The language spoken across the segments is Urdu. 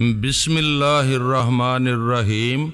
بسم اللہ الرحمن الرحیم۔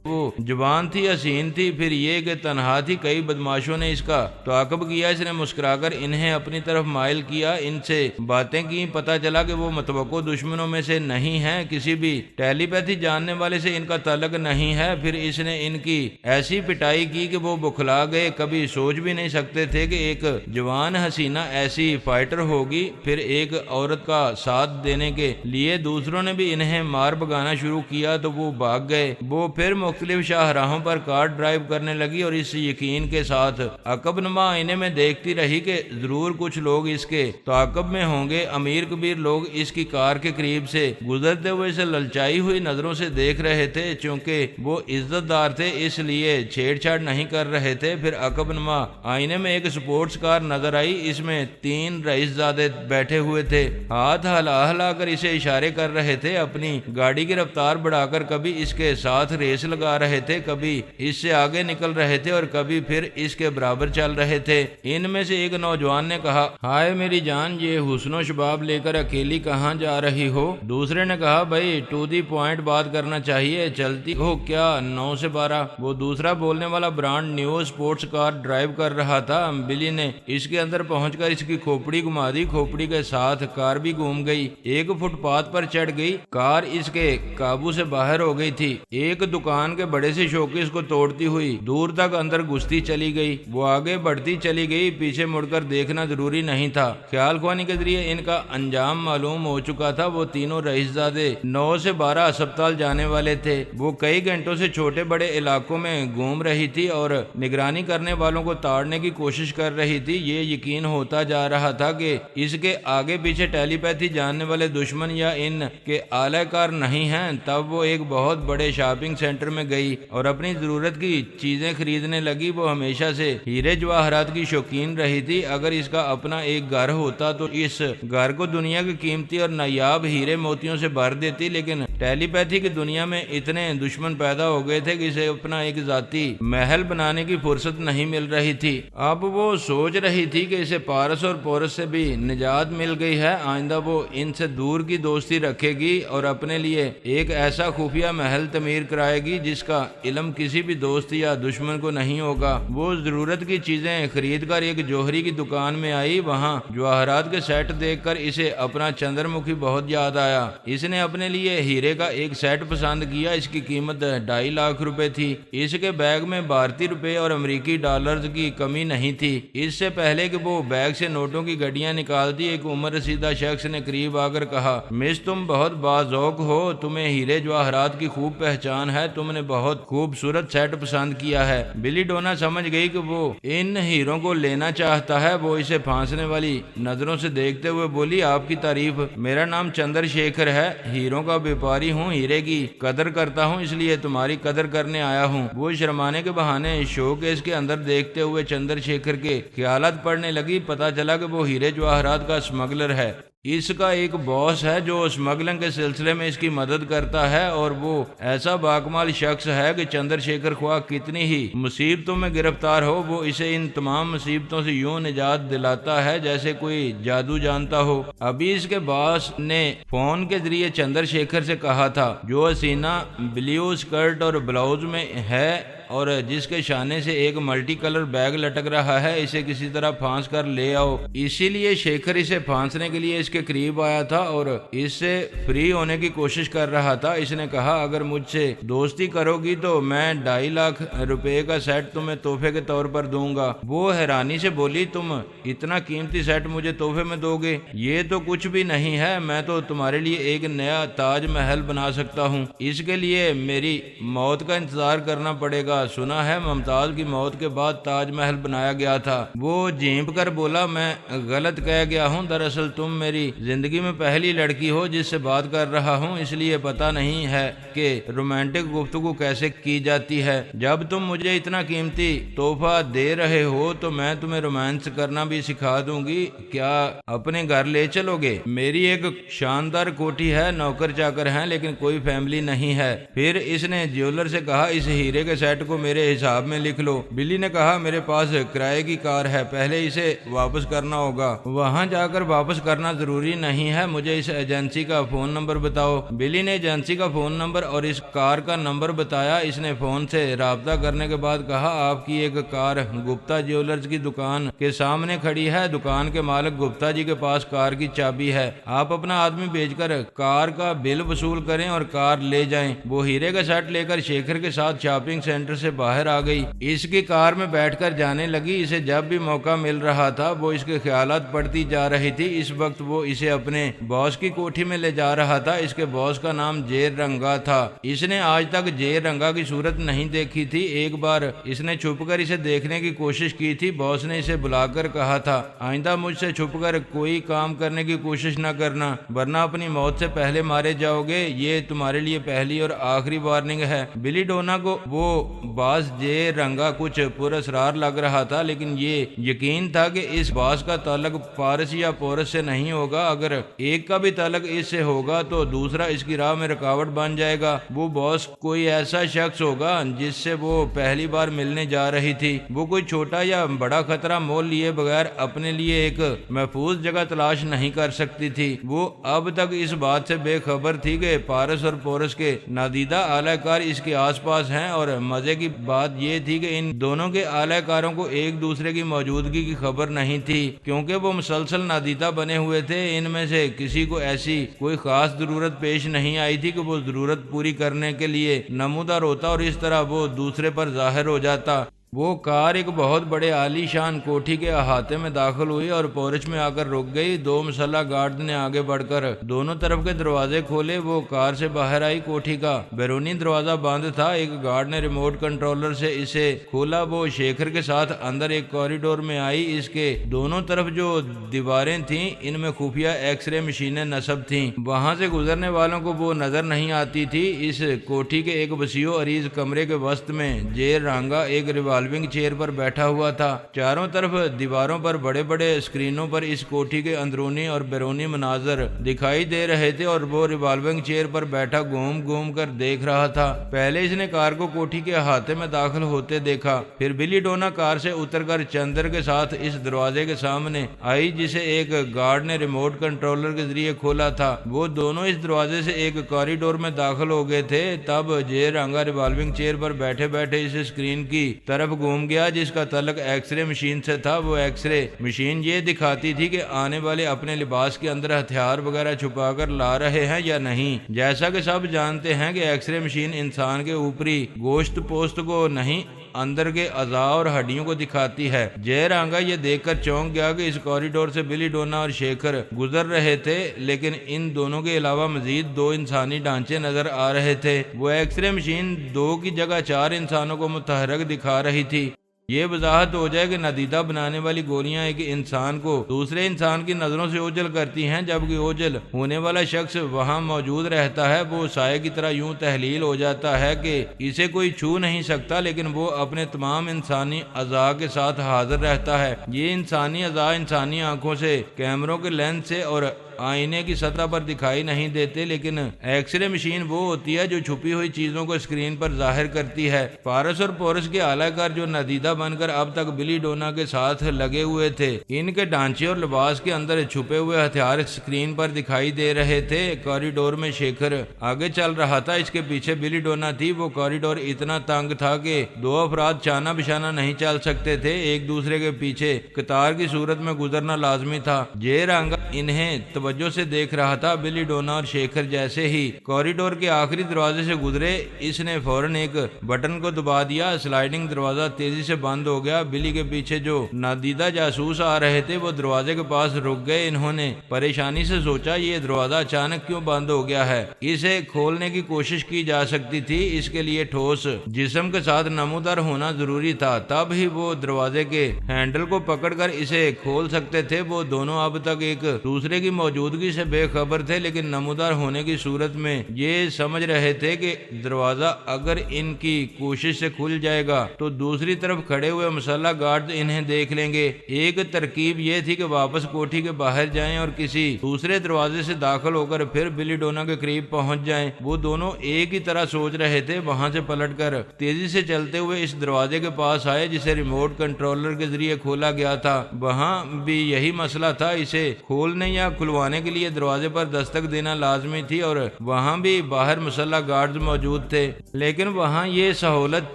وہ جوان تھی، حسین تھی، پھر یہ کہ تنہا تھی۔ کئی بدماشوں نے اس کا تعاقب کیا، اس نے مسکرا کر انہیں اپنی طرف مائل کیا، ان سے باتیں کی۔ پتہ چلا کہ وہ متوقع دشمنوں میں سے نہیں ہیں، کسی بھی ٹیلی پیتھی جاننے والے سے ان کا تعلق نہیں ہے۔ پھر اس نے ان کی ایسی پٹائی کی کہ وہ بکھلا گئے۔ کبھی سوچ بھی نہیں سکتے تھے کہ ایک جوان حسینہ ایسی فائٹر ہوگی۔ پھر ایک عورت کا ساتھ دینے کے لیے دوسروں نے بھی انہیں مار بگانا شروع کیا تو وہ بھاگ گئے۔ وہ پھر مختلف شاہراہوں پر کار ڈرائیو کرنے لگی اور اس یقین کے ساتھ عقب نما آئینے میں دیکھتی رہی کہ ضرور کچھ لوگ اس کے تعاقب میں ہوں گے۔ امیر کبیر لوگ اس کی کار کے قریب سے گزرتے ہوئے اسے للچائی ہوئی نظروں سے دیکھ رہے تھے۔ چونکہ وہ عزت دار تھے اس لیے چھیڑ چھاڑ نہیں کر رہے تھے۔ پھر عقب نما آئینے میں ایک سپورٹس کار نظر آئی، اس میں 3 رئیس زادے بیٹھے ہوئے تھے، ہاتھ ہلا ہلا کر اسے اشارے کر رہے تھے، اپنی گاڑی کی رفتار بڑھا کر کبھی اس کے ساتھ ریس لگا رہے تھے، کبھی اس سے آگے نکل رہے تھے اور کبھی پھر اس کے برابر چل رہے تھے۔ ان میں سے ایک نوجوان نے کہا، ہائے میری جان، یہ حسن و شباب لے کر اکیلی کہاں جا رہی ہو؟ دوسرے نے کہا، بھائی ٹو دی پوائنٹ بات کرنا چاہیے، چلتی ہو کیا 9 سے 12؟ وہ دوسرا بولنے والا برانڈ نیو سپورٹس کار ڈرائیو کر رہا تھا۔ بلی نے اس کے اندر پہنچ کر اس کی کھوپڑی گھما دی، کھوپڑی کے ساتھ کار بھی گھوم گئی، ایک فٹ پاتھ پر چڑھ گئی، کار اس کے قابو سے باہر ہو گئی تھی۔ ایک دکان کے بڑے سے شوکیس کو توڑتی ہوئی دور تک اندر گھستی چلی گئی۔ وہ آگے بڑھتی چلی گئی، پیچھے مڑ کر دیکھنا ضروری نہیں تھا۔ خیال خوانی کے ذریعے ان کا انجام معلوم ہو چکا تھا۔ وہ تینوں رئیس زادے 9 سے 12 ہسپتال جانے والے تھے۔ وہ کئی گھنٹوں سے چھوٹے بڑے علاقوں میں گھوم رہی تھی اور نگرانی کرنے والوں کو تاڑنے کی کوشش کر رہی تھی۔ یہ یقین ہوتا جا رہا تھا کہ اس کے آگے پیچھے ٹیلی پیتھی جاننے والے دشمن یا ان کے اعلی کار نہیں ہیں۔ تب وہ ایک بہت بڑے شاپنگ سینٹر میں گئی اور اپنی ضرورت کی چیزیں خریدنے لگی۔ وہ ہمیشہ سے ہیرے جواہرات کی شوقین رہی تھی۔ اگر اس کا اپنا ایک گھر ہوتا تو اس گھر کو دنیا کی قیمتی اور نایاب ہیرے موتیوں سے بھر دیتی، لیکن ٹیلی پیتھی کی دنیا میں اتنے دشمن پیدا ہو گئے تھے کہ اسے اپنا ایک ذاتی محل بنانے کی فرصت نہیں مل رہی تھی۔ اب وہ سوچ رہی تھی کہ اسے پارس اور پورس سے بھی نجات مل گئی ہے، آئندہ وہ ان سے دور کی دوستی رکھے گی اور اپنے لیے ایک ایسا خفیہ محل تعمیر کرائے گی جس کا علم کسی بھی دوست یا دشمن کو نہیں ہوگا۔ وہ ضرورت کی چیزیں خرید کر ایک جوہری کی دکان میں آئی، وہاں جواہرات کے سیٹ دیکھ کر اسے اپنا چندر مکھی بہت یاد آیا۔ اس نے اپنے لیے ہیرے کا ایک سیٹ پسند کیا، اس کی قیمت 2.5 لاکھ روپے تھی۔ اس کے بیگ میں بھارتی روپے اور امریکی ڈالرز کی کمی نہیں تھی۔ اس سے پہلے کہ وہ بیگ سے نوٹوں کی گڈیاں نکالتی، ایک عمر رسیدہ شخص نے قریب آ کر کہا، مس تم بہت باذوق ہو، تمہیں ہیرے جواہرات کی خوب پہچان ہے، تم نے بہت خوبصورت سیٹ پسند کیا ہے۔ بلی ڈونا سمجھ گئی کہ وہ ان ہیروں کو لینا چاہتا ہے۔ وہ اسے پھانسنے والی نظروں سے دیکھتے ہوئے بولی، آپ کی تعریف، میرا نام چندر شیکھر ہے، ہیروں کا بیپاری ہوں، ہیرے کی قدر کرتا ہوں، اس لیے تمہاری قدر کرنے آیا ہوں۔ وہ شرمانے کے بہانے شو کیس کے اندر دیکھتے ہوئے چندر شیکھر کے خیالات پڑنے لگی۔ پتا چلا کہ وہ ہیرے جواہرات کا اسمگلر ہے۔ اس کا ایک باس ہے جو اسمگلنگ کے سلسلے میں اس کی مدد کرتا ہے، اور وہ ایسا باکمال شخص ہے کہ چندر شیکھر خواہ کتنی ہی مصیبتوں میں گرفتار ہو، وہ اسے ان تمام مصیبتوں سے یوں نجات دلاتا ہے جیسے کوئی جادو جانتا ہو۔ ابھی اس کے باس نے فون کے ذریعے چندر شیکھر سے کہا تھا، جو حسینہ بلیو اسکرٹ اور بلاؤز میں ہے اور جس کے شانے سے ایک ملٹی کلر بیگ لٹک رہا ہے، اسے کسی طرح پھانس کر لے آؤ۔ اسی لیے شیکھر اسے پھانسنے کے لیے اس کے قریب آیا تھا اور اس سے فری ہونے کی کوشش کر رہا تھا۔ اس نے کہا، اگر مجھ سے دوستی کرو گی تو میں 2.5 لاکھ روپے کا سیٹ تمہیں تحفے کے طور پر دوں گا۔ وہ حیرانی سے بولی، تم اتنا قیمتی سیٹ مجھے تحفے میں دو گے؟ یہ تو کچھ بھی نہیں ہے، میں تو تمہارے لیے ایک نیا تاج محل بنا سکتا ہوں، اس کے لیے میری موت کا انتظار کرنا پڑے گا۔ سنا ہے ممتاز کی موت کے بعد تاج محل بنایا گیا تھا۔ وہ جھینپ کر بولا، میں غلط کہہ گیا ہوں، دراصل تم میری زندگی میں پہلی لڑکی ہو جس سے بات کر رہا ہوں، اس لیے پتہ نہیں ہے کہ رومانٹک گفتگو کیسے کی جاتی ہے۔ جب تم مجھے اتنا قیمتی تحفہ دے رہے ہو تو میں تمہیں رومانس کرنا بھی سکھا دوں گی، کیا اپنے گھر لے چلو گے؟ میری ایک شاندار کوٹھی ہے، نوکر چاکر ہیں، لیکن کوئی فیملی نہیں ہے۔ پھر اس نے جیولر سے کہا، اس ہیرے کے سیٹ کو میرے حساب میں لکھ لو۔ بلی نے کہا میرے پاس کرائے کی کار ہے، پہلے اسے واپس کرنا ہوگا، وہاں جا کر واپس کرنا ضروری نہیں ہے، مجھے اس ایجنسی کا فون نمبر بتاؤ۔ بلی نے ایجنسی کا فون نمبر اور اس کار کا نمبر بتایا۔ اس نے فون سے رابطہ کرنے کے بعد کہا آپ کی ایک کار گپتا جیولرز کی دکان کے سامنے کھڑی ہے، دکان کے مالک گپتا جی کے پاس کار کی چابی ہے، آپ اپنا آدمی بھیج کر کار کا بل وصول کریں اور کار لے جائیں۔ وہ ہیرے کا سیٹ لے کر شیکھر کے ساتھ شاپنگ سینٹر سے باہر آ گئی، اس کی کار میں بیٹھ کر جانے لگی۔ اسے جب بھی موقع مل رہا تھا وہ اس کے خیالات پڑتی جا رہی تھی۔ اس وقت وہ اسے اپنے باس کی کوٹھی میں لے جا رہا تھا۔ اس کے باس کا نام جیر رنگا تھا۔ اس نے آج تک جیر رنگا کی صورت نہیں دیکھی تھی۔ ایک بار اس نے چھپ کر اسے دیکھنے کی کوشش کی تھی۔ باس نے اسے بلا کر کہا تھا آئندہ مجھ سے چھپ کر کوئی کام کرنے کی کوشش نہ کرنا ورنہ اپنی موت سے پہلے مارے جاؤ گے، یہ تمہارے لیے پہلی اور آخری وارننگ ہے۔ بلی ڈونا کو وہ باس جیر رنگا کچھ پراسرار لگ رہا تھا، لیکن یہ یقین تھا کہ اس باس کا تعلق پارس یا پورس سے نہیں ہوگا۔ اگر ایک کا بھی تعلق اس سے ہوگا تو دوسرا اس کی راہ میں رکاوٹ بن جائے گا۔ وہ باس کوئی ایسا شخص ہوگا جس سے وہ پہلی بار ملنے جا رہی تھی۔ وہ کوئی چھوٹا یا بڑا خطرہ مول لیے بغیر اپنے لیے ایک محفوظ جگہ تلاش نہیں کر سکتی تھی۔ وہ اب تک اس بات سے بے خبر تھی کہ پارس اور پورس کے نادیدہ اعلی کار اس کے آس پاس ہیں، اور مزے کی بات یہ تھی کہ ان دونوں کے اعلی کاروں کو ایک دوسرے کی موجودگی کی خبر نہیں تھی، کیونکہ وہ مسلسل نادیدہ بنے ہوئے تھے۔ ان میں سے کسی کو ایسی کوئی خاص ضرورت پیش نہیں آئی تھی کہ وہ ضرورت پوری کرنے کے لیے نمودار ہوتا اور اس طرح وہ دوسرے پر ظاہر ہو جاتا۔ وہ کار ایک بہت بڑے عالی شان کوٹھی کے احاطے میں داخل ہوئی اور پورچ میں آ کر رک گئی۔ دو مسلح گارڈ نے آگے بڑھ کر دونوں طرف کے دروازے کھولے۔ وہ کار سے باہر آئی۔ کوٹھی کا بیرونی دروازہ بند تھا۔ ایک گارڈ نے ریموٹ کنٹرولر سے اسے کھولا۔ وہ شیکھر کے ساتھ اندر ایک کوریڈور میں آئی۔ اس کے دونوں طرف جو دیواریں تھیں ان میں خفیہ ایکس رے مشینیں نصب تھیں، وہاں سے گزرنے والوں کو وہ نظر نہیں آتی تھی۔ اس کوٹھی کے ایک وسیع و عریض کمرے کے وسط میں جیر رانگا ایک ریوالونگ چیئر پر بیٹھا ہوا تھا۔ چاروں طرف دیواروں پر بڑے بڑے اسکرینوں پر اس کوٹھی کے اندرونی اور بیرونی مناظر دکھائی دے رہے تھے، اور وہ ریوالونگ چیئر پر بیٹھا گھوم گھوم کر دیکھ رہا تھا۔ پہلے اس نے کار کو کوٹھی کے احاطے میں داخل ہوتے دیکھا، پھر بلی ڈونا کار سے اتر کر چندر کے ساتھ اس دروازے کے سامنے آئی جسے ایک گارڈ نے ریموٹ کنٹرولر کے ذریعے کھولا تھا۔ وہ دونوں اس دروازے سے ایک کوریڈور میں داخل ہو گئے تھے۔ تب جیر رنگا ریوالونگ چیئر پر بیٹھے بیٹھے اس اسکرین کی طرف گھوم گیا جس کا تعلق ایکس رے مشین سے تھا۔ وہ ایکس رے مشین یہ دکھاتی تھی کہ آنے والے اپنے لباس کے اندر ہتھیار وغیرہ چھپا کر لا رہے ہیں یا نہیں۔ جیسا کہ سب جانتے ہیں کہ ایکس رے مشین انسان کے اوپری گوشت پوست کو نہیں، اندر کے اعضاء اور ہڈیوں کو دکھاتی ہے۔ جے رانگا یہ دیکھ کر چونک گیا کہ اس کوریڈور سے بلی ڈونا اور شیکھر گزر رہے تھے، لیکن ان دونوں کے علاوہ مزید دو انسانی ڈھانچے نظر آ رہے تھے۔ وہ ایکس رے مشین دو کی جگہ چار انسانوں کو متحرک دکھا رہی تھی۔ یہ وضاحت ہو جائے کہ نادیدہ بنانے والی گولیاں ایک انسان کو دوسرے انسان کی نظروں سے اوجھل کرتی ہیں، جبکہ اوجھل ہونے والا شخص وہاں موجود رہتا ہے۔ وہ سائے کی طرح یوں تحلیل ہو جاتا ہے کہ اسے کوئی چھو نہیں سکتا، لیکن وہ اپنے تمام انسانی اعضاء کے ساتھ حاضر رہتا ہے۔ یہ انسانی اعضاء انسانی آنکھوں سے، کیمروں کے لینس سے اور آئینے کی سطح پر دکھائی نہیں دیتے، لیکن ایکس رے مشین وہ ہوتی ہے جو چھپی ہوئی چیزوں کو اسکرین پر ظاہر کرتی ہے۔ پارس اور پورس کے اعلی کار جو نادیدہ بن کر اب تک بلی ڈونا کے ساتھ لگے ہوئے تھے، ان کے ڈھانچے اور لباس کے اندر چھپے ہوئے ہتھیار اسکرین پر دکھائی دے رہے تھے۔ کوریڈور میں شیکھر آگے چل رہا تھا، اس کے پیچھے بلی ڈونا تھی۔ وہ کوریڈور اتنا تنگ تھا کہ دو افراد چانا بچانا نہیں چل سکتے تھے، ایک دوسرے کے پیچھے قطار کی صورت میں گزرنا لازمی تھا۔ جے رانگا انہیں توجہ سے دیکھ رہا تھا۔ بلی ڈونا اور شیکھر جیسے ہی کوریڈور کے آخری دروازے سے گزرے، اس نے فوراً ایک بٹن کو دبا دیا۔ سلائیڈنگ دروازہ تیزی سے بند ہو گیا۔ بلی کے پیچھے جو نادیدہ جاسوس آ رہے تھے وہ دروازے کے پاس رک گئے۔ انہوں نے پریشانی سے سوچا یہ دروازہ اچانک کیوں بند ہو گیا ہے، اسے کھولنے کی کوشش کی جا سکتی تھی۔ اس کے لیے ٹھوس جسم کے ساتھ نمودار ہونا ضروری تھا، تب ہی وہ دروازے کے ہینڈل کو پکڑ کر اسے کھول سکتے تھے۔ وہ دونوں اب تک ایک دوسرے کی موجودگی موجودگی سے بے خبر تھے، لیکن نمودار ہونے کی صورت میں یہ سمجھ رہے تھے کہ دروازہ اگر ان کی کوشش سے کھل جائے گا تو دوسری طرف کھڑے ہوئے مسلح گارڈ انہیں دیکھ لیں گے۔ ایک ترکیب یہ تھی کہ واپس کوٹھی کے باہر جائیں اور کسی دوسرے دروازے سے داخل ہو کر پھر بلی ڈونا کے قریب پہنچ جائیں۔ وہ دونوں ایک ہی طرح سوچ رہے تھے۔ وہاں سے پلٹ کر تیزی سے چلتے ہوئے اس دروازے کے پاس آئے جسے ریموٹ کنٹرولر کے ذریعے کھولا گیا تھا۔ وہاں بھی یہی مسئلہ تھا، اسے کھولنے یا کھلوانے کے لیے دروازے پر دستک دینا لازمی تھی اور وہاں بھی باہر مسلح گارڈز موجود تھے، لیکن وہاں یہ سہولت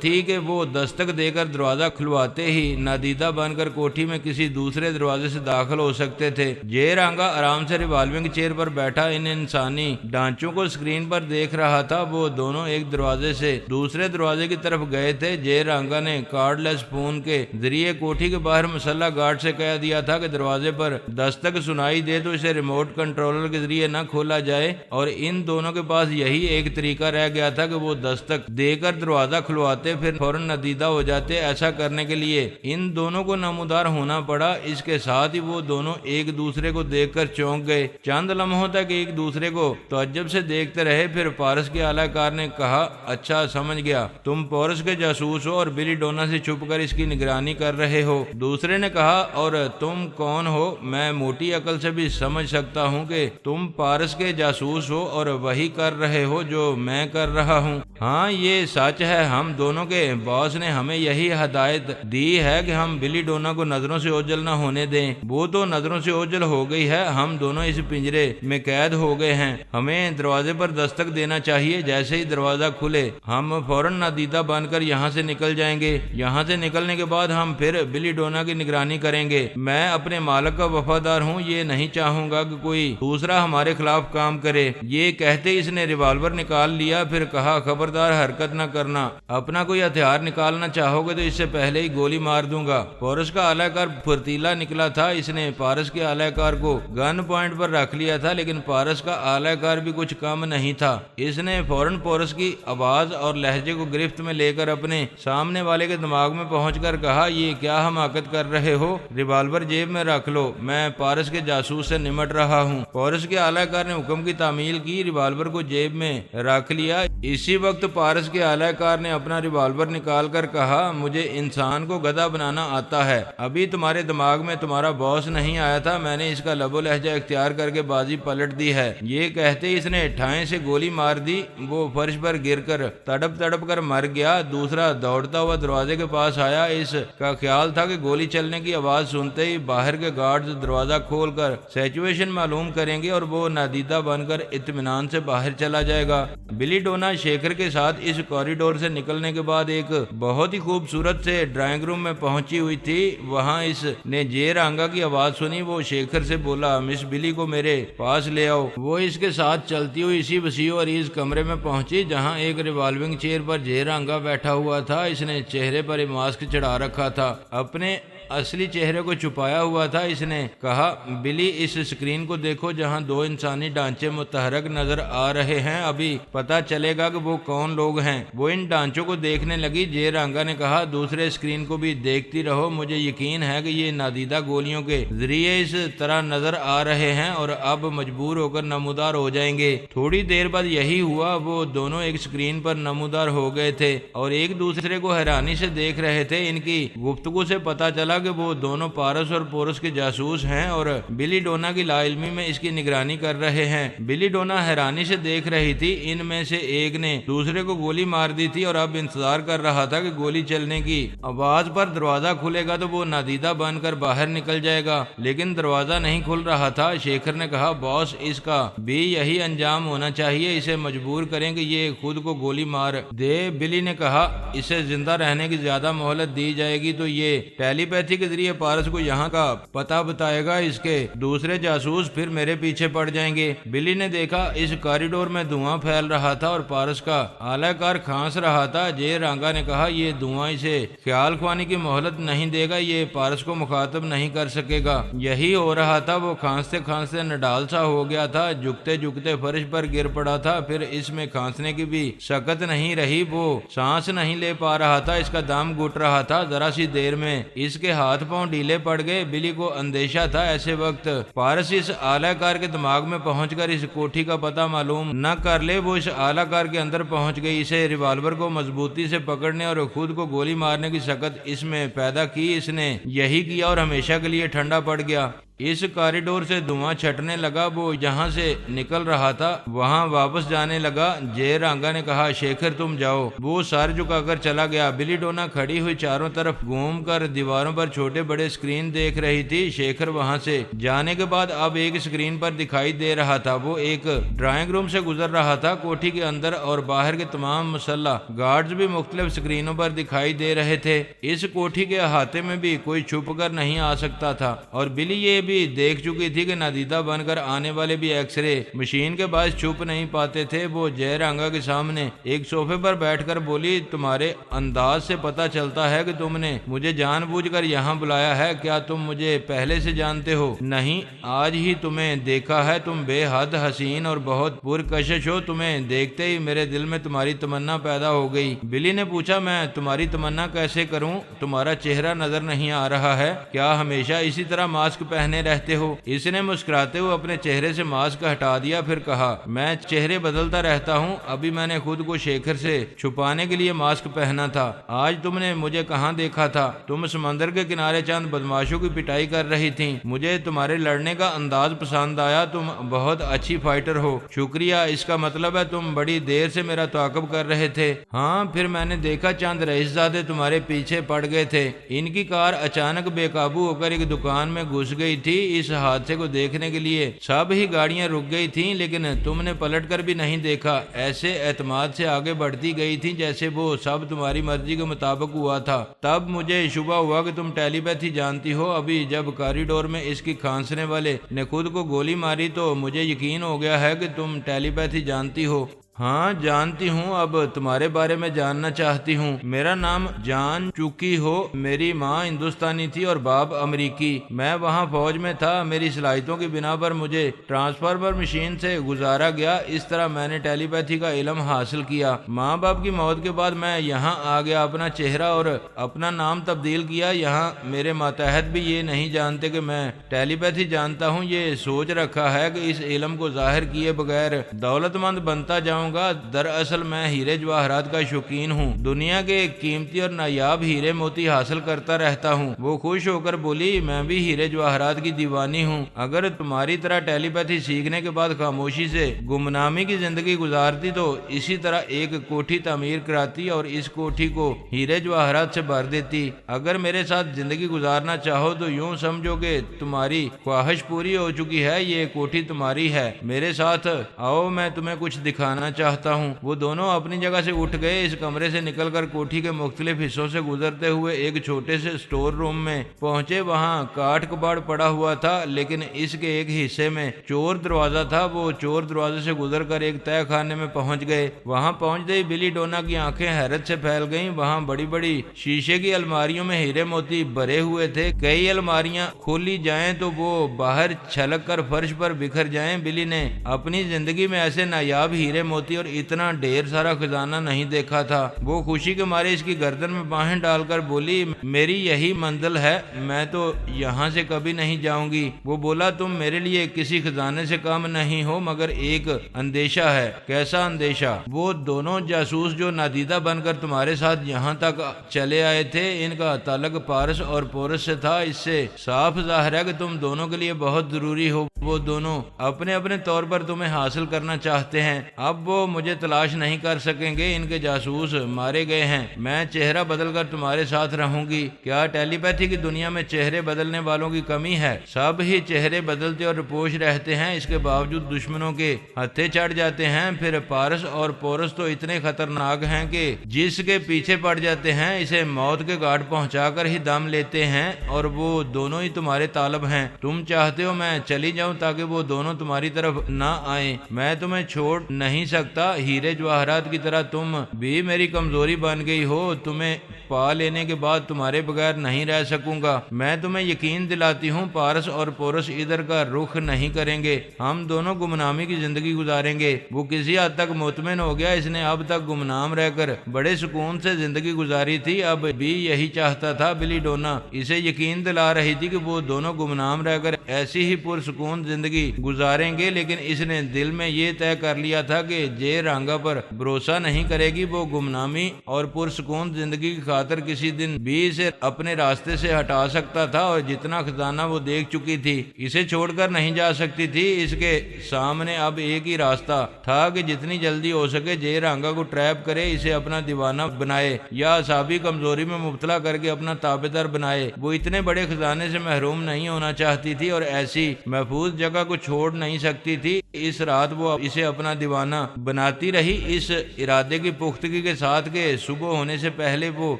تھی کہ وہ دستک دے کر دروازہ کھلواتے ہی نادیدہ بن کر کوٹھی میں کسی دوسرے دروازے سے داخل ہو سکتے تھے۔ جے رانگا آرام سے ریوالونگ چیئر پر بیٹھا ان انسانی ڈھانچوں کو اسکرین پر دیکھ رہا تھا۔ وہ دونوں ایک دروازے سے دوسرے دروازے کی طرف گئے تھے۔ جے رانگا نے کارڈ لیس فون کے ذریعے کوٹھی کے باہر مسلح گارڈ سے کہہ دیا تھا کہ دروازے پر دستک سنائی دے تو اسے ریموٹ کنٹرولر کے ذریعے نہ کھولا جائے، اور ان دونوں کے پاس یہی ایک طریقہ رہ گیا تھا کہ وہ دستک دے کر دروازہ کھلواتے پھر فوراً نادیدہ ہو جاتے۔ ایسا کرنے کے لیے ان دونوں کو نمودار ہونا پڑا۔ اس کے ساتھ ہی وہ دونوں ایک دوسرے کو دیکھ کر چونک گئے۔ چند لمحوں تک ایک دوسرے کو تعجب سے دیکھتے رہے، پھر پارس کے اعلی کار نے کہا، اچھا سمجھ گیا، تم پورس کے جاسوس ہو اور بلی ڈونا سے چھپ کر اس کی نگرانی کر رہے ہو۔ دوسرے نے کہا، اور تم کون ہو؟ میں موٹی عقل سے بھی سمجھ سکتا ہوں کہ تم پارس کے جاسوس ہو اور وہی کر رہے ہو جو میں کر رہا ہوں۔ ہاں یہ سچ ہے، ہم دونوں کے باس نے ہمیں یہی ہدایت دی ہے کہ ہم بلی ڈونا کو نظروں سے اوجھل نہ ہونے دیں۔ وہ تو نظروں سے اوجھل ہو گئی ہے، ہم دونوں اس پنجرے میں قید ہو گئے ہیں۔ ہمیں دروازے پر دستک دینا چاہیے، جیسے ہی دروازہ کھلے ہم فوراً نادیدہ بن کر یہاں سے نکل جائیں گے۔ یہاں سے نکلنے کے بعد ہم پھر بلی ڈونا کی نگرانی کریں گے۔ میں اپنے مالک کا وفادار ہوں، یہ نہیں چاہوں گا کہ کوئی دوسرا ہمارے خلاف کام کرے۔ یہ کہتے اس نے ریوالور نکال لیا، پھر کہا، خبردار حرکت نہ کرنا، اپنا کوئی ہتھیار نکالنا چاہو گے تو اس سے پہلے ہی گولی مار دوں گا۔ پورس کا اعلی کار پھرتیلا نکلا تھا، اس نے پارس کے اعلی کار کو گن پوائنٹ پر رکھ لیا تھا، لیکن پارس کا اعلی کار بھی کچھ کم نہیں تھا۔ اس نے فوراً پورس کی آواز اور لہجے کو گرفت میں لے کر اپنے سامنے والے کے دماغ میں پہنچ کر کہا، یہ کیا حماقت کر رہے ہو؟ ریوالور جیب میں رکھ لو، میں پارس کے جاسوس سے نمٹ رہا ہوں۔ پورس کے اعلی کار نے حکم کی تعمیل کی، ریوالور کو جیب میں رکھ لیا۔ اسی وقت پارس کے اعلی کار نے اپنا ریوالور نکال کر کہا، مجھے انسان کو گدھا بنانا آتا ہے، ابھی تمہارے دماغ میں تمہارا باس نہیں آیا تھا، میں نے اس کا لب و لہجہ اختیار کر کے بازی پلٹ دی ہے۔ یہ کہتے اس نے ٹھائیں سے گولی مار دی، وہ فرش پر گر کر تڑپ تڑپ کر مر گیا۔ دوسرا دوڑتا ہوا دروازے کے پاس آیا، اس کا خیال تھا کہ گولی چلنے کی آواز سنتے ہی باہر کے گارڈز دروازہ کھول کر سچویشن معلوم کریں گے اور وہ نادیدہ بن کر اطمینان سے باہر چلا جائے گا۔ بلی ڈونا شیکھر کے ساتھ اس کوریڈور سے نکلنے کے بعد ایک بہت ہی خوبصورت سے ڈرائنگ روم میں پہنچی ہوئی تھی۔ وہاں اس نے جے رانگا کی آواز سنی، وہ شیکھر سے بولا، مس بلی کو میرے پاس لے آؤ۔ وہ اس کے ساتھ چلتی ہوئی اسی وسیع و عریض کمرے میں پہنچی جہاں ایک ریوالونگ چیئر پر جے رانگا بیٹھا ہوا تھا۔ اس نے چہرے پر ایک ماسک چڑھا رکھا تھا، اپنے اصلی چہرے کو چھپایا ہوا تھا۔ اس نے کہا، بلی اس اسکرین کو دیکھو جہاں دو انسانی ڈھانچے متحرک نظر آ رہے ہیں، ابھی پتا چلے گا کہ وہ کون لوگ ہیں۔ وہ ان ڈھانچوں کو دیکھنے لگی۔ جے رانگا نے کہا، دوسرے اسکرین کو بھی دیکھتی رہو، مجھے یقین ہے کہ یہ نادیدہ گولیوں کے ذریعے اس طرح نظر آ رہے ہیں اور اب مجبور ہو کر نمودار ہو جائیں گے۔ تھوڑی دیر بعد یہی ہوا، وہ دونوں ایک اسکرین پر نمودار ہو گئے تھے اور ایک دوسرے کو حیرانی سے دیکھ رہے تھے۔ ان کی گفتگو سے پتا چلا کہ وہ دونوں پارس اور پورس کے جاسوس ہیں اور بلی ڈونا کی لا علمی میں اس کی نگرانی کر رہے ہیں۔ بلی ڈونا حیرانی سے دیکھ رہی تھی۔ ان میں سے ایک نے دوسرے کو گولی مار دی تھی اور اب انتظار کر رہا تھا کہ گولی چلنے کی آواز پر دروازہ کھلے گا تو وہ نادیدہ بن کر باہر نکل جائے گا، لیکن دروازہ نہیں کھل رہا تھا۔ شیکھر نے کہا، باس اس کا بھی یہی انجام ہونا چاہیے، اسے مجبور کریں کہ یہ خود کو گولی مار دے۔ بلی نے کہا، اسے زندہ رہنے کی زیادہ مہلت دی جائے گی تو یہ ٹیلی پیتھی کے ذریعے پارس کو یہاں کا پتہ بتائے گا، اس کے دوسرے جاسوس پھر میرے پیچھے پڑ جائیں گے۔ بلی نے دیکھا اس کوریڈور میں دھواں پھیل رہا تھا اور پارس کا اعلی کار کھانس رہا تھا۔ جے رانگا نے کہا، یہ دھواں اسے خیال خوانی کی مہلت نہیں دے گا، یہ پارس کو مخاطب نہیں کر سکے گا۔ یہی ہو رہا تھا، وہ کھانستے کھانستے نڈال سا ہو گیا تھا، جھکتے جھکتے فرش پر گر پڑا تھا، پھر اس میں کھانسنے کی بھی سکت نہیں رہی، وہ سانس نہیں لے پا رہا تھا، اس کا دم گھٹ رہا تھا۔ ذرا سی دیر میں اس کے ہاتھ پاؤں ڈھیلے پڑ گئے۔ بلی کو اندیشہ تھا ایسے وقت پارس اس اعلی کار کے دماغ میں پہنچ کر اس کوٹھی کا پتہ معلوم نہ کر لے۔ وہ اس اعلی کار کے اندر پہنچ گئی، اسے ریوالور کو مضبوطی سے پکڑنے اور خود کو گولی مارنے کی سکت اس میں پیدا کی۔ اس نے یہی کیا اور ہمیشہ کے لیے ٹھنڈا پڑ گیا۔ اس کاریڈور سے دھواں چھٹنے لگا، وہ جہاں سے نکل رہا تھا وہاں واپس جانے لگا۔ جے رانگا نے کہا شیکھر تم جاؤ، وہ سر جھکا کر چلا گیا۔ بلی ڈونا کھڑی ہوئی چاروں طرف گھوم کر دیواروں پر چھوٹے بڑے اسکرین دیکھ رہی تھی۔ شیکھر وہاں سے جانے کے بعد اب ایک اسکرین پر دکھائی دے رہا تھا، وہ ایک ڈرائنگ روم سے گزر رہا تھا۔ کوٹھی کے اندر اور باہر کے تمام مسلح گارڈز بھی مختلف اسکرینوں پر دکھائی دے رہے تھے۔ اس کوٹھی کے احاطے میں بھی کوئی چھپ کر نہیں آ سکتا تھا، اور بلی یہ بھی دیکھ چکی تھی کہ نادیدہ بن کر آنے والے بھی ایکس رے مشین کے باعث چھپ نہیں پاتے تھے۔ وہ جے رانگا کے سامنے ایک صوفے پر بیٹھ کر بولی تمہارے انداز سے پتا چلتا ہے کہ تم نے مجھے جان بوجھ کر یہاں بلایا ہے، کیا تم مجھے پہلے سے جانتے ہو؟ نہیں، آج ہی تمہیں دیکھا ہے، تم بے حد حسین اور بہت پرکشش ہو، تمہیں دیکھتے ہی میرے دل میں تمہاری تمنا پیدا ہو گئی۔ بلی نے پوچھا میں تمہاری تمنا کیسے کروں؟ تمہارا چہرہ نظر نہیں آ رہا ہے، کیا ہمیشہ اسی طرح ماسک پہنے رہتے ہو؟ اس نے مسکراتے ہوئے اپنے چہرے سے ماسک ہٹا دیا، پھر کہا میں چہرے بدلتا رہتا ہوں، ابھی میں نے خود کو شیکھر سے چھپانے کے لیے ماسک پہنا تھا۔ آج تم نے مجھے کہاں دیکھا تھا؟ تم سمندر کے کنارے چند بدماشوں کی پٹائی کر رہی تھی، مجھے تمہارے لڑنے کا انداز پسند آیا، تم بہت اچھی فائٹر ہو۔ شکریہ، اس کا مطلب ہے تم بڑی دیر سے میرا تعاقب کر رہے تھے؟ ہاں، پھر میں نے دیکھا چند رئیس زادے تمہارے پیچھے پڑ گئے تھے، ان کی کار اچانک بے قابو ہو کر ایک دکان میں گھس گئی تھی، اس حادثے کو دیکھنے کے لیے سب ہی گاڑیاں رک گئی تھیں، لیکن تم نے پلٹ کر بھی نہیں دیکھا، ایسے اعتماد سے آگے بڑھتی گئی تھی جیسے وہ سب تمہاری مرضی کے مطابق ہوا تھا۔ تب مجھے شبہ ہوا کہ تم ٹیلی پیتھی جانتی ہو، ابھی جب کاریڈور میں اس کی کھانسنے والے نے خود کو گولی ماری تو مجھے یقین ہو گیا ہے کہ تم ٹیلی پیتھی جانتی ہو۔ ہاں جانتی ہوں، اب تمہارے بارے میں جاننا چاہتی ہوں۔ میرا نام جان چکی ہو، میری ماں ہندوستانی تھی اور باپ امریکی، میں وہاں فوج میں تھا، میری صلاحیتوں کی بنا پر مجھے ٹرانسفارمر مشین سے گزارا گیا، اس طرح میں نے ٹیلی پیتھی کا علم حاصل کیا۔ ماں باپ کی موت کے بعد میں یہاں آ گیا، اپنا چہرہ اور اپنا نام تبدیل کیا۔ یہاں میرے ماتحت بھی یہ نہیں جانتے کہ میں ٹیلی پیتھی جانتا ہوں، یہ سوچ رکھا ہے کہ اس علم کو ظاہر کیے بغیر دولت مند بنتا جاؤں گا۔ دراصل میں ہیرے جواہرات کا شوقین ہوں، دنیا کے قیمتی اور نایاب ہیرے موتی حاصل کرتا رہتا ہوں۔ وہ خوش ہو کر بولی میں بھی ہیرے جواہرات کی دیوانی ہوں، اگر تمہاری طرح ٹیلی پیتھی سیکھنے کے بعد خاموشی سے گمنامی کی زندگی گزارتی تو اسی طرح ایک کوٹھی تعمیر کراتی اور اس کوٹھی کو ہیرے جواہرات سے بھر دیتی۔ اگر میرے ساتھ زندگی گزارنا چاہو تو یوں سمجھو کہ تمہاری خواہش پوری ہو چکی ہے، یہ کوٹھی تمہاری ہے، میرے ساتھ آؤ، میں تمہیں کچھ دکھانا چاہتا ہوں۔ وہ دونوں اپنی جگہ سے اٹھ گئے، اس کمرے سے نکل کر کوٹھی کے مختلف حصوں سے گزرتے ہوئے ایک چھوٹے سے سٹور روم میں پہنچے۔ وہاں کاٹ کباڑ پڑا ہوا تھا، لیکن اس کے ایک حصے میں چور دروازہ تھا۔ وہ چور دروازے سے گزر کر ایک تہہ خانے میں پہنچ گئے۔ وہاں پہنچتے ہی بلی ڈونا کی آنکھیں حیرت سے پھیل گئیں۔ وہاں بڑی بڑی شیشے کی الماریوں میں ہیرے موتی بھرے ہوئے تھے، کئی الماریاں کھولی جائیں تو وہ باہر چھلک کر فرش پر بکھر جائیں۔ بلی نے اپنی زندگی میں ایسے نایاب ہیرے موتی اور اتنا ڈھیر سارا خزانہ نہیں دیکھا تھا۔ وہ خوشی کے مارے اس کی گردن میں باہیں ڈال کر بولی میری یہی منزل ہے، میں تو یہاں سے کبھی نہیں جاؤں گی۔ وہ بولا تم میرے لیے کسی خزانے سے کم نہیں ہو، مگر ایک اندیشہ ہے۔ کیسا اندیشہ؟ وہ دونوں جاسوس جو نادیدہ بن کر تمہارے ساتھ یہاں تک چلے آئے تھے، ان کا تعلق پارس اور پورس سے تھا، اس سے صاف ظاہر ہے کہ تم دونوں کے لیے بہت ضروری ہو۔ وہ دونوں اپنے اپنے طور پر تمہیں حاصل کرنا چاہتے ہیں، اب وہ مجھے تلاش نہیں کر سکیں گے، ان کے جاسوس مارے گئے ہیں، میں چہرہ بدل کر تمہارے ساتھ رہوں گی۔ کیا ٹیلی پیتھی کی دنیا میں چہرے بدلنے والوں کی کمی ہے؟ سب ہی چہرے بدلتے اور رپوش رہتے ہیں، اس کے باوجود دشمنوں کے ہتھے چڑھ جاتے ہیں۔ پھر پارس اور پورس تو اتنے خطرناک ہیں کہ جس کے پیچھے پڑ جاتے ہیں اسے موت کے گھاٹ پہنچا کر ہی دم لیتے ہیں، اور وہ دونوں ہی تمہارے طالب ہیں۔ تم چاہتے ہو میں چلی جاؤں تاکہ وہ دونوں تمہاری طرف نہ آئیں، میں تمہیں چھوڑ نہیں سکتا۔ سکتا، ہیرے جواہرات کی طرح تم بھی میری کمزوری بن گئی ہو، تمہیں پا لینے کے بعد تمہارے بغیر نہیں رہ سکوں گا۔ میں تمہیں یقین دلاتی ہوں پارس اور پورس ادھر کا رخ نہیں کریں گے، ہم دونوں گمنامی کی زندگی گزاریں گے۔ وہ کسی حد تک مطمئن ہو گیا، اس نے اب تک گمنام رہ کر بڑے سکون سے زندگی گزاری تھی، اب بھی یہی چاہتا تھا۔ بلی ڈونا اسے یقین دلا رہی تھی کہ وہ دونوں گمنام رہ کر ایسی ہی پرسکون زندگی گزاریں گے، لیکن اس نے دل میں یہ طے کر لیا تھا کہ جے رانگا پر بھروسہ نہیں کرے گی۔ وہ گمنامی اور پرسکون زندگی کی خاطر کسی دن بھی اسے اپنے راستے سے ہٹا سکتا تھا، اور جتنا خزانہ وہ دیکھ چکی تھی اسے چھوڑ کر نہیں جا سکتی تھی۔ اس کے سامنے اب ایک ہی راستہ تھا کہ جتنی جلدی ہو سکے جے رانگا کو ٹریپ کرے، اسے اپنا دیوانہ بنائے یا اعصابی کمزوری میں مبتلا کر کے اپنا تابعدار بنائے۔ وہ اتنے بڑے خزانے سے محروم نہیں ہونا چاہتی تھی اور ایسی محفوظ جگہ کو چھوڑ نہیں سکتی تھی۔ اس رات وہ اسے اپنا دیوانہ بناتی رہی، اس ارادے کی پختگی کے ساتھ کہ صبح ہونے سے پہلے وہ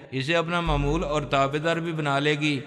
اسے اپنا معمول اور تابعدار بھی بنا لے گی۔